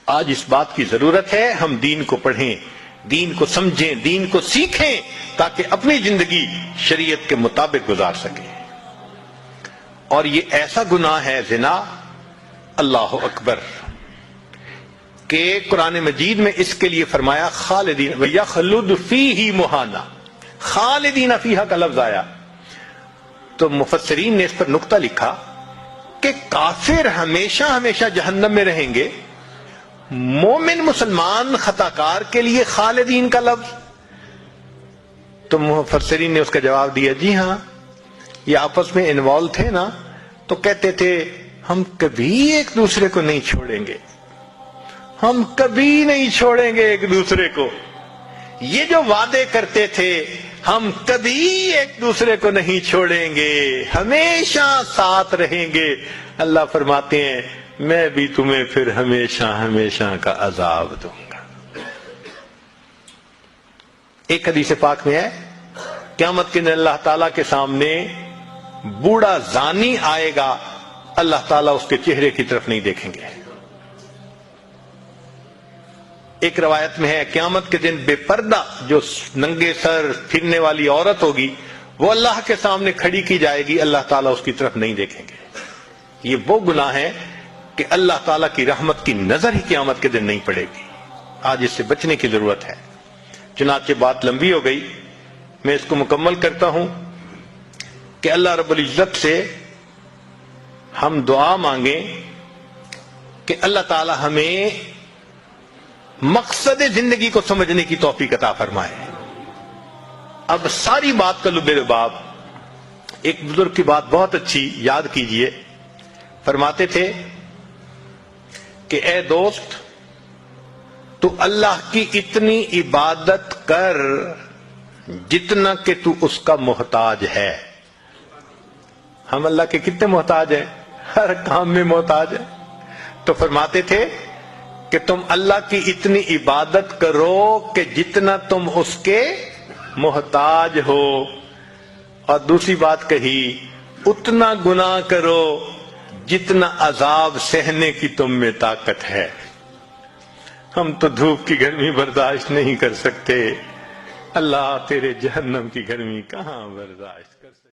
آج اس بات کی ضرورت ہے ہم دین کو پڑھیں، دین کو سمجھیں، دین کو سیکھیں تاکہ اپنی زندگی شریعت کے مطابق گزار سکیں۔ اور یہ ایسا گناہ ہے زنا، اللہ اکبر، کہ قرآن مجید میں اس کے لیے فرمایا خالدین وَيَخْلُدْ فِيهِ مُحَانَا، خالدین فیہا کا لفظ آیا تو مفسرین نے اس پر نقطہ لکھا کہ کافر ہمیشہ ہمیشہ جہنم میں رہیں گے، مومن مسلمان خطا کار کے لیے خالدین کا لفظ؟ تو مفسرین نے اس کا جواب دیا جی ہاں، یہ آپس میں انوالو تھے نا، تو کہتے تھے ہم کبھی ایک دوسرے کو نہیں چھوڑیں گے، ہم کبھی نہیں چھوڑیں گے ایک دوسرے کو۔ یہ جو وعدے کرتے تھے ہم کبھی ایک دوسرے کو نہیں چھوڑیں گے، ہمیشہ ساتھ رہیں گے، اللہ فرماتے ہیں میں بھی تمہیں پھر ہمیشہ ہمیشہ کا عذاب دوں گا۔ ایک حدیث پاک میں ہے قیامت کے دن اللہ تعالیٰ کے سامنے بوڑھا زانی آئے گا، اللہ تعالیٰ اس کے چہرے کی طرف نہیں دیکھیں گے۔ ایک روایت میں ہے قیامت کے دن بے پردہ جو ننگے سر پھرنے والی عورت ہوگی وہ اللہ کے سامنے کھڑی کی جائے گی، اللہ تعالیٰ اس کی طرف نہیں دیکھیں گے۔ یہ وہ گناہ ہے کہ اللہ تعالیٰ کی رحمت کی نظر ہی قیامت کے دن نہیں پڑے گی۔ آج اس سے بچنے کی ضرورت ہے۔ چنانچہ بات لمبی ہو گئی، میں اس کو مکمل کرتا ہوں کہ اللہ رب العزت سے ہم دعا مانگیں کہ اللہ تعالیٰ ہمیں مقصد زندگی کو سمجھنے کی توفیق عطا فرمائے۔ اب ساری بات کا لب لباب، ایک بزرگ کی بات بہت اچھی یاد کیجئے، فرماتے تھے کہ اے دوست تو اللہ کی اتنی عبادت کر جتنا کہ تو اس کا محتاج ہے۔ ہم اللہ کے کتنے محتاج ہیں؟ ہر کام میں محتاج ہیں۔ تو فرماتے تھے کہ تم اللہ کی اتنی عبادت کرو کہ جتنا تم اس کے محتاج ہو، اور دوسری بات کہی اتنا گناہ کرو جتنا عذاب سہنے کی تم میں طاقت ہے۔ ہم تو دھوپ کی گرمی برداشت نہیں کر سکتے، اللہ تیرے جہنم کی گرمی کہاں برداشت کر سکتے۔